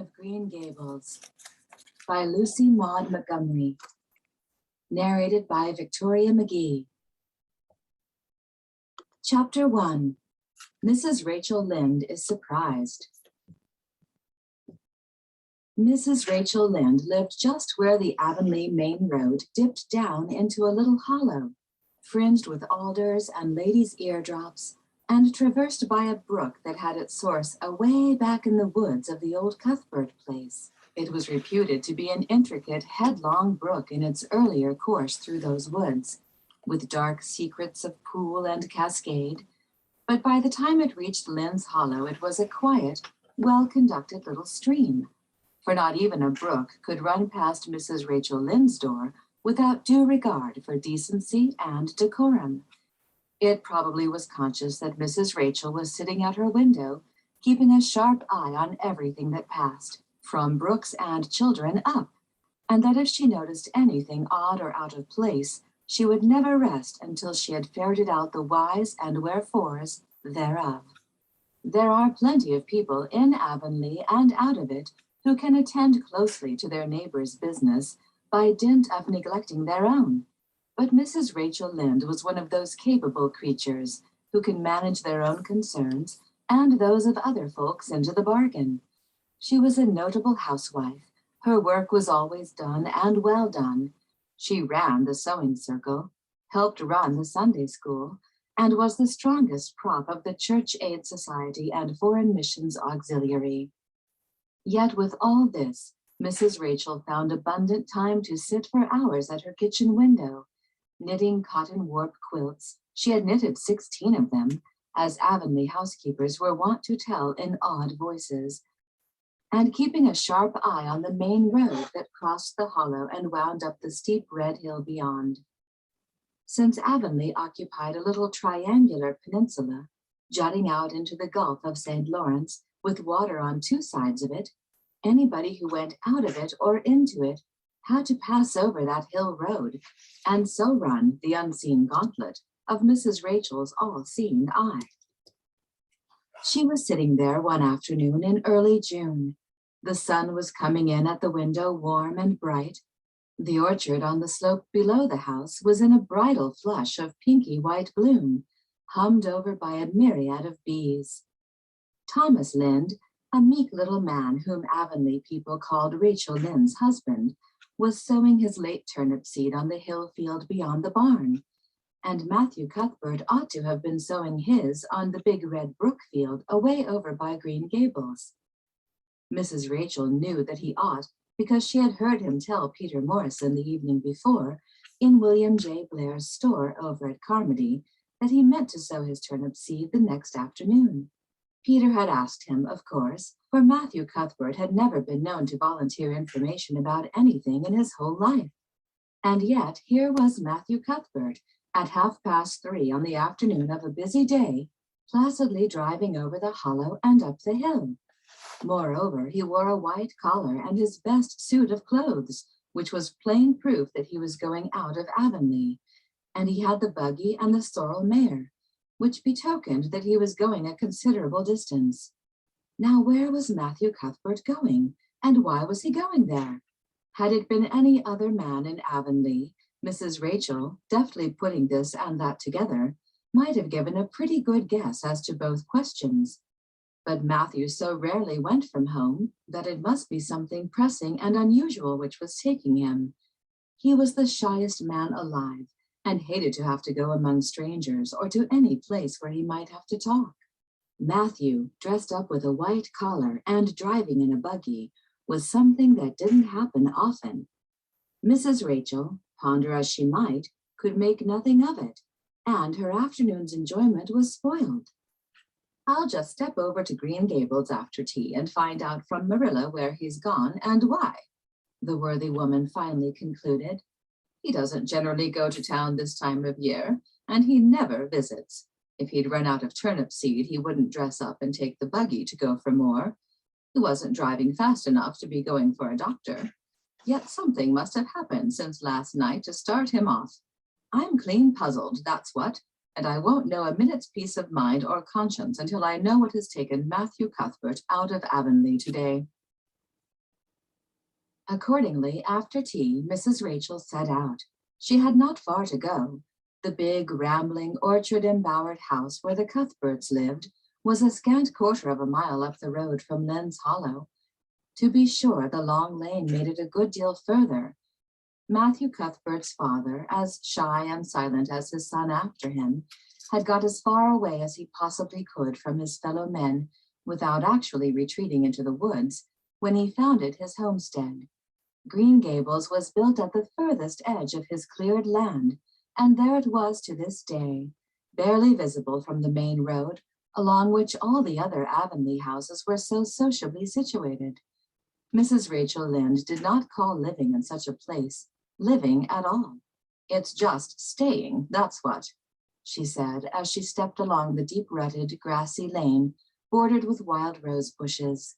of Green Gables by Lucy Maud Montgomery. Narrated by Victoria McGee. Chapter 1. Mrs. Rachel Lynde is surprised. Mrs. Rachel Lynde lived just where the Avonlea main road dipped down into a little hollow, fringed with alders and ladies' eardrops, and traversed by a brook that had its source away back in the woods of the old Cuthbert place. It was reputed to be an intricate, headlong brook in its earlier course through those woods, with dark secrets of pool and cascade, but by the time it reached Lynde's Hollow, it was a quiet, well-conducted little stream, for not even a brook could run past Mrs. Rachel Lynde's door without due regard for decency and decorum. It probably was conscious that Mrs. Rachel was sitting at her window, keeping a sharp eye on everything that passed, from brooks and children up, and that if she noticed anything odd or out of place, she would never rest until she had ferreted out the whys and wherefores thereof. There are plenty of people in Avonlea and out of it who can attend closely to their neighbor's business by dint of neglecting their own. But Mrs. Rachel Lynde was one of those capable creatures who can manage their own concerns and those of other folks into the bargain. She was a notable housewife. Her work was always done and well done. She ran the sewing circle, helped run the Sunday school, and was the strongest prop of the Church Aid Society and Foreign Missions Auxiliary. Yet with all this, Mrs. Rachel found abundant time to sit for hours at her kitchen window, knitting cotton warp quilts. She had knitted 16 of them, as Avonlea housekeepers were wont to tell in awed voices, and keeping a sharp eye on the main road that crossed the hollow and wound up the steep red hill beyond. Since Avonlea occupied a little triangular peninsula, jutting out into the Gulf of St. Lawrence, with water on two sides of it, anybody who went out of it or into it had to pass over that hill road, and so run the unseen gauntlet of Mrs. Rachel's all-seeing eye. She was sitting there one afternoon in early June. The sun was coming in at the window warm and bright. The orchard on the slope below the house was in a bridal flush of pinky white bloom, hummed over by a myriad of bees. Thomas Lynde, a meek little man whom Avonlea people called Rachel Lynde's husband, was sowing his late turnip seed on the hill field beyond the barn, and Matthew Cuthbert ought to have been sowing his on the big red brook field away over by Green Gables. Mrs. Rachel knew that he ought because she had heard him tell Peter Morrison the evening before in William J. Blair's store over at Carmody that he meant to sow his turnip seed the next afternoon. Peter had asked him, of course, for Matthew Cuthbert had never been known to volunteer information about anything in his whole life. And yet here was Matthew Cuthbert at 3:30 on the afternoon of a busy day, placidly driving over the hollow and up the hill. Moreover, he wore a white collar and his best suit of clothes, which was plain proof that he was going out of Avonlea, and he had the buggy and the sorrel mare, which betokened that he was going a considerable distance. Now where was Matthew Cuthbert going, and why was he going there? Had it been any other man in Avonlea, Mrs. Rachel, deftly putting this and that together, might have given a pretty good guess as to both questions. But Matthew so rarely went from home that it must be something pressing and unusual which was taking him. He was the shyest man alive, and hated to have to go among strangers or to any place where he might have to talk. Matthew, dressed up with a white collar and driving in a buggy, was something that didn't happen often. Mrs. Rachel, ponder as she might, could make nothing of it, and her afternoon's enjoyment was spoiled. "I'll just step over to Green Gables after tea and find out from Marilla where he's gone and why," the worthy woman finally concluded. "He doesn't generally go to town this time of year, and he never visits. If he'd run out of turnip seed, he wouldn't dress up and take the buggy to go for more. He wasn't driving fast enough to be going for a doctor. Yet something must have happened since last night to start him off. I'm clean puzzled, that's what, and I won't know a minute's peace of mind or conscience until I know what has taken Matthew Cuthbert out of Avonlea today." Accordingly, after tea, Mrs. Rachel set out. She had not far to go. The big, rambling, orchard-embowered house where the Cuthberts lived was a scant quarter of a mile up the road from Lynde's Hollow. To be sure, the long lane made it a good deal further. Matthew Cuthbert's father, as shy and silent as his son after him, had got as far away as he possibly could from his fellow men without actually retreating into the woods when he founded his homestead. Green Gables was built at the furthest edge of his cleared land, and there it was to this day, barely visible from the main road, along which all the other Avonlea houses were so sociably situated. Mrs. Rachel Lynde did not call living in such a place living at all. "It's just staying, that's what," she said as she stepped along the deep-rutted, grassy lane bordered with wild rose bushes.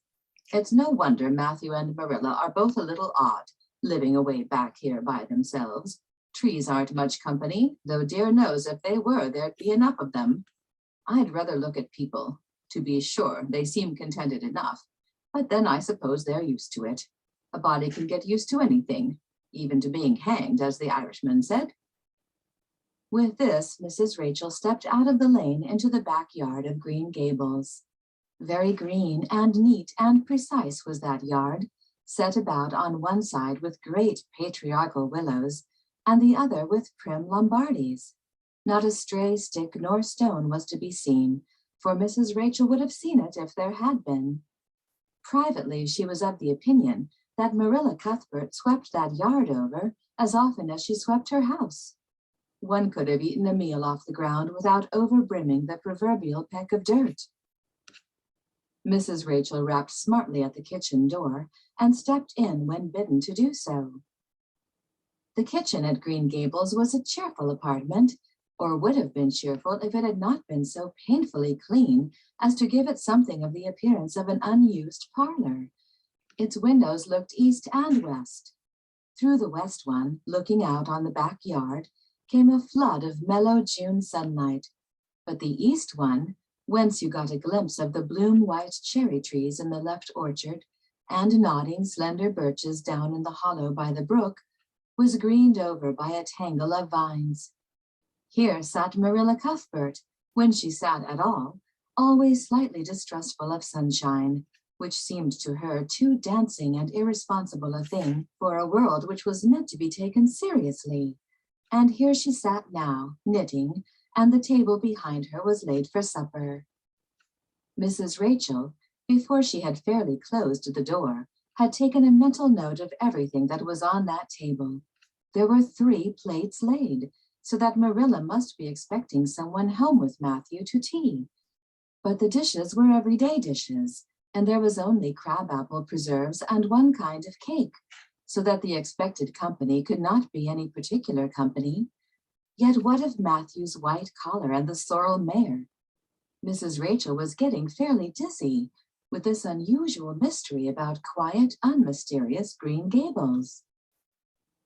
"It's no wonder Matthew and Marilla are both a little odd, living away back here by themselves. Trees aren't much company, though dear knows if they were, there'd be enough of them. I'd rather look at people. To be sure, they seem contented enough, but then I suppose they're used to it. A body can get used to anything, even to being hanged, as the Irishman said." With this, Mrs. Rachel stepped out of the lane into the backyard of Green Gables. Very green and neat and precise was that yard, set about on one side with great patriarchal willows, and the other with prim Lombardies. Not a stray stick nor stone was to be seen, for Mrs. Rachel would have seen it if there had been. Privately, she was of the opinion that Marilla Cuthbert swept that yard over as often as she swept her house. One could have eaten a meal off the ground without overbrimming the proverbial peck of dirt. Mrs. Rachel rapped smartly at the kitchen door and stepped in when bidden to do so. The kitchen at Green Gables was a cheerful apartment, or would have been cheerful if it had not been so painfully clean as to give it something of the appearance of an unused parlor. Its windows looked east and west. Through the west one, looking out on the backyard, came a flood of mellow June sunlight, but the east one, whence you got a glimpse of the bloom-white cherry trees in the left orchard and nodding slender birches down in the hollow by the brook, was greened over by a tangle of vines. Here sat Marilla Cuthbert, when she sat at all, always slightly distrustful of sunshine, which seemed to her too dancing and irresponsible a thing for a world which was meant to be taken seriously. And here she sat now, knitting, and the table behind her was laid for supper. Mrs. Rachel, before she had fairly closed the door, had taken a mental note of everything that was on that table. There were 3 plates laid, so that Marilla must be expecting someone home with Matthew to tea. But the dishes were everyday dishes, and there was only crabapple preserves and one kind of cake, so that the expected company could not be any particular company. Yet what of Matthew's white collar and the sorrel mare? Mrs. Rachel was getting fairly dizzy with this unusual mystery about quiet, unmysterious Green Gables.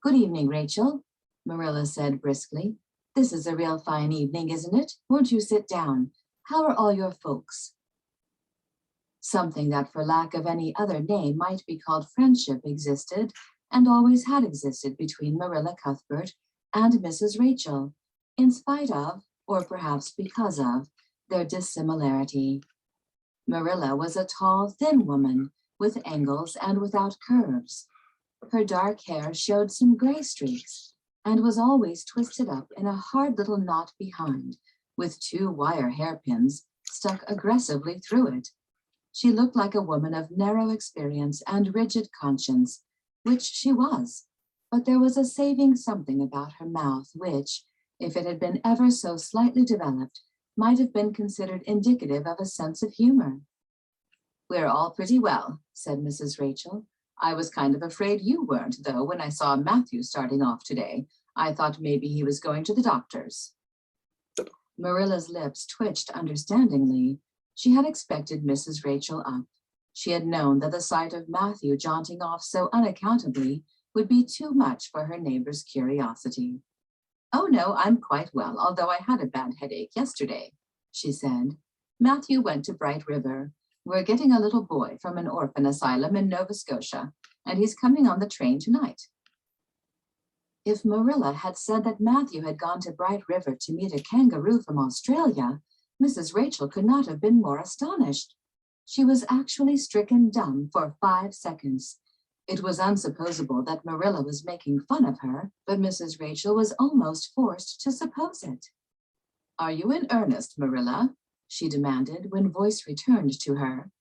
"Good evening, Rachel," Marilla said briskly. "This is a real fine evening, isn't it? Won't you sit down? How are all your folks?" Something that for lack of any other name might be called friendship existed and always had existed between Marilla Cuthbert and Mrs. Rachel, in spite of, or perhaps because of, their dissimilarity. Marilla was a tall, thin woman with angles and without curves. Her dark hair showed some gray streaks and was always twisted up in a hard little knot behind, with 2 wire hairpins stuck aggressively through it. She looked like a woman of narrow experience and rigid conscience, which she was, but there was a saving something about her mouth which, if it had been ever so slightly developed, might have been considered indicative of a sense of humor. "We're all pretty well," said Mrs. Rachel. "I was kind of afraid you weren't, though, when I saw Matthew starting off today. I thought maybe he was going to the doctor's." Marilla's lips twitched understandingly. She had expected Mrs. Rachel up. She had known that the sight of Matthew jaunting off so unaccountably would be too much for her neighbor's curiosity. "Oh, no, I'm quite well, although I had a bad headache yesterday," she said. "Matthew went to Bright River. We're getting a little boy from an orphan asylum in Nova Scotia, and he's coming on the train tonight. If Marilla had said that Matthew had gone to Bright River to meet a kangaroo from Australia, Mrs. Rachel could not have been more astonished. She was actually stricken dumb for 5 seconds. It was unsupposable that Marilla was making fun of her, but Mrs. Rachel was almost forced to suppose it. "Are you in earnest, Marilla?" she demanded when voice returned to her.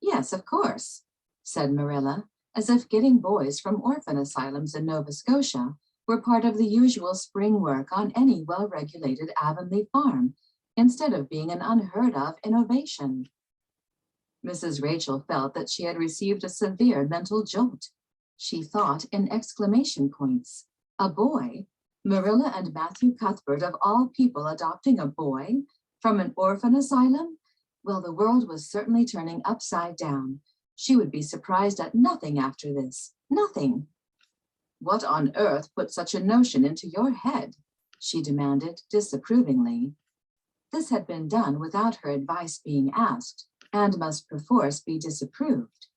"Yes, of course," said Marilla, as if getting boys from orphan asylums in Nova Scotia were part of the usual spring work on any well-regulated Avonlea farm, instead of being an unheard-of innovation. Mrs. Rachel felt that she had received a severe mental jolt. She thought in exclamation points. A boy? Marilla and Matthew Cuthbert of all people adopting a boy? From an orphan asylum? Well, the world was certainly turning upside down. She would be surprised at nothing after this. Nothing. "What on earth put such a notion into your head?" she demanded disapprovingly. This had been done without her advice being asked, and must perforce be disapproved.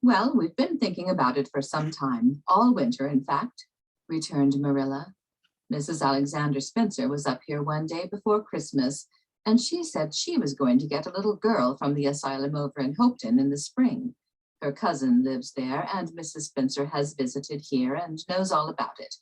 "Well, we've been thinking about it for some time, all winter, in fact," returned Marilla. "Mrs. Alexander Spencer was up here one day before Christmas, and she said she was going to get a little girl from the asylum over in Hopeton in the spring. Her cousin lives there, and Mrs. Spencer has visited here and knows all about it.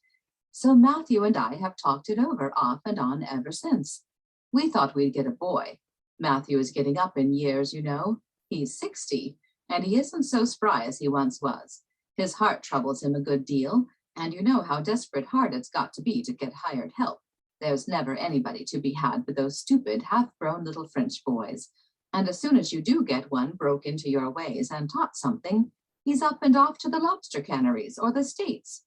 So Matthew and I have talked it over off and on ever since. We thought we'd get a boy. Matthew is getting up in years, you know. He's 60, and he isn't so spry as he once was. His heart troubles him a good deal, and you know how desperate hard it's got to be to get hired help. There's never anybody to be had but those stupid, half-grown little French boys. And as soon as you do get one broke into your ways and taught something, he's up and off to the lobster canneries or the States.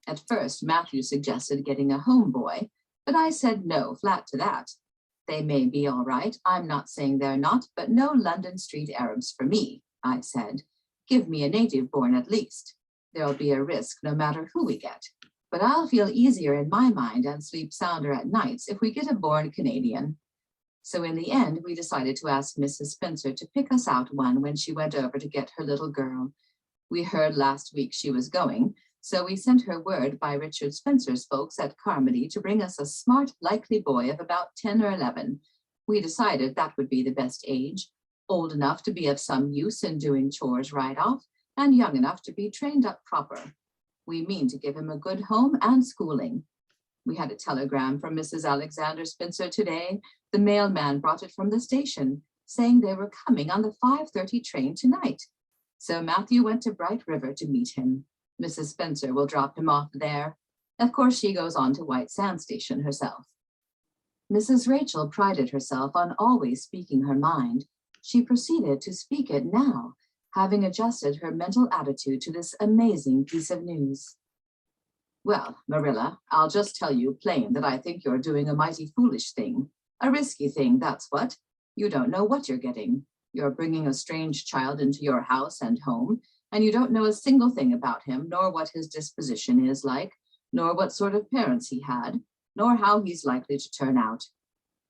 At first, Matthew suggested getting a home boy, but I said no flat to that. They may be all right, I'm not saying they're not, but no London Street Arabs for me, I said. Give me a native born at least. There'll be a risk no matter who we get, but I'll feel easier in my mind and sleep sounder at nights if we get a born Canadian. So in the end, we decided to ask Mrs. Spencer to pick us out one when she went over to get her little girl. We heard last week she was going, so we sent her word by Richard Spencer's folks at Carmody to bring us a smart, likely boy of about 10 or 11. We decided that would be the best age, old enough to be of some use in doing chores right off, and young enough to be trained up proper. We mean to give him a good home and schooling. We had a telegram from Mrs. Alexander Spencer today. The mailman brought it from the station, saying they were coming on the 5:30 train tonight. So Matthew went to Bright River to meet him. Mrs. Spencer will drop him off there. Of course, she goes on to White Sands Station herself. Mrs. Rachel prided herself on always speaking her mind. She proceeded to speak it now, having adjusted her mental attitude to this amazing piece of news. "Well, Marilla, I'll just tell you plain that I think you're doing a mighty foolish thing. A risky thing, that's what. You don't know what you're getting. You're bringing a strange child into your house and home, and you don't know a single thing about him, nor what his disposition is like, nor what sort of parents he had, nor how he's likely to turn out.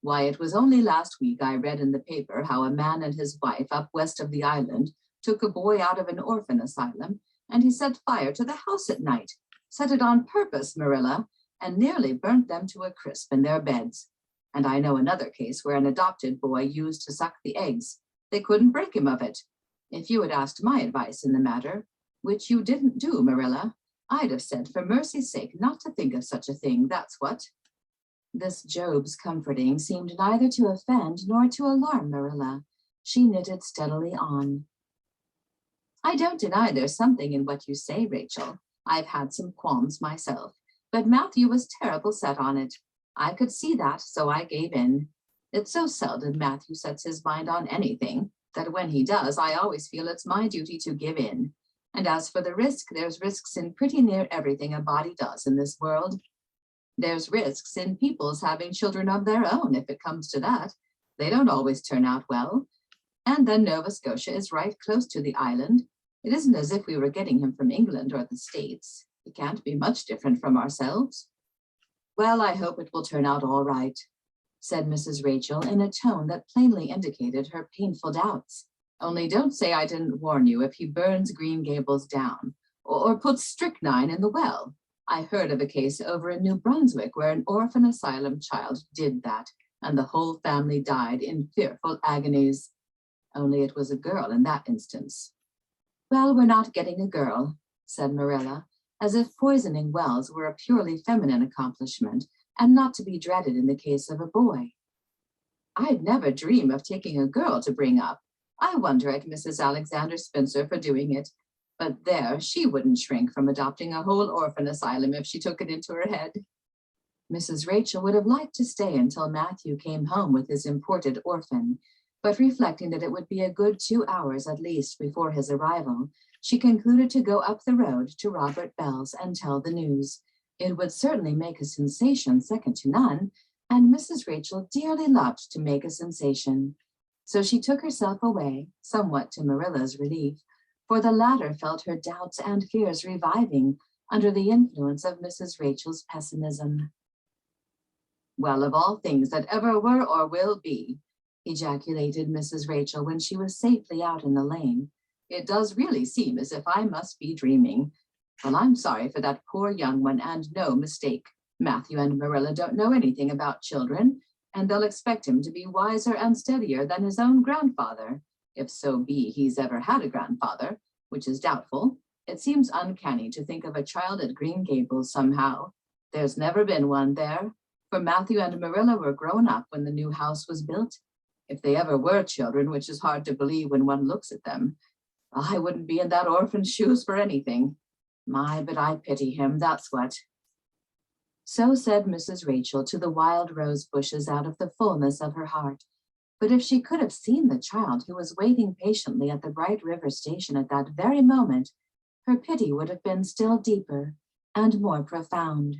Why, it was only last week I read in the paper how a man and his wife up west of the island took a boy out of an orphan asylum, and he set fire to the house at night. Set it on purpose, Marilla, and nearly burnt them to a crisp in their beds. And I know another case where an adopted boy used to suck the eggs. They couldn't break him of it. If you had asked my advice in the matter, which you didn't do, Marilla, I'd have said for mercy's sake not to think of such a thing, that's what." This Job's comforting seemed neither to offend nor to alarm Marilla. She knitted steadily on. "I don't deny there's something in what you say, Rachel. I've had some qualms myself, but Matthew was terrible set on it. I could see that, so I gave in. It's so seldom Matthew sets his mind on anything that when he does, I always feel it's my duty to give in. And as for the risk, there's risks in pretty near everything a body does in this world. There's risks in people's having children of their own, if it comes to that. They don't always turn out well. And then Nova Scotia is right close to the island. It isn't as if we were getting him from England or the States. He can't be much different from ourselves." "Well, I hope it will turn out all right," said Mrs. Rachel in a tone that plainly indicated her painful doubts. Only don't say I didn't warn you if he burns Green Gables down, or puts strychnine in the well. I heard of a case over in New Brunswick where an orphan asylum child did that, and the whole family died in fearful agonies. Only it was a girl in that instance. Well, we're not getting a girl, said Marilla, as if poisoning wells were a purely feminine accomplishment and not to be dreaded in the case of a boy. I'd never dream of taking a girl to bring up. I wonder at Mrs. Alexander Spencer for doing it. But there, she wouldn't shrink from adopting a whole orphan asylum if she took it into her head. Mrs. Rachel would have liked to stay until Matthew came home with his imported orphan, but reflecting that it would be a good 2 hours at least before his arrival, she concluded to go up the road to Robert Bell's and tell the news. It would certainly make a sensation second to none, and Mrs. Rachel dearly loved to make a sensation. So she took herself away, somewhat to Marilla's relief, for the latter felt her doubts and fears reviving under the influence of Mrs. Rachel's pessimism. Well, of all things that ever were or will be, ejaculated Mrs. Rachel when she was safely out in the lane, it does really seem as if I must be dreaming. Well, I'm sorry for that poor young one, and no mistake. Matthew and Marilla don't know anything about children, and they'll expect him to be wiser and steadier than his own grandfather, if so be he's ever had a grandfather, which is doubtful. It seems uncanny to think of a child at Green Gables somehow. There's never been one there, for Matthew and Marilla were grown up when the new house was built. If they ever were children, which is hard to believe when one looks at them, I wouldn't be in that orphan's shoes for anything. My, but I pity him, that's what. So said Mrs. Rachel to the wild rose bushes out of the fullness of her heart. But if she could have seen the child who was waiting patiently at the Bright River station at that very moment, her pity would have been still deeper and more profound.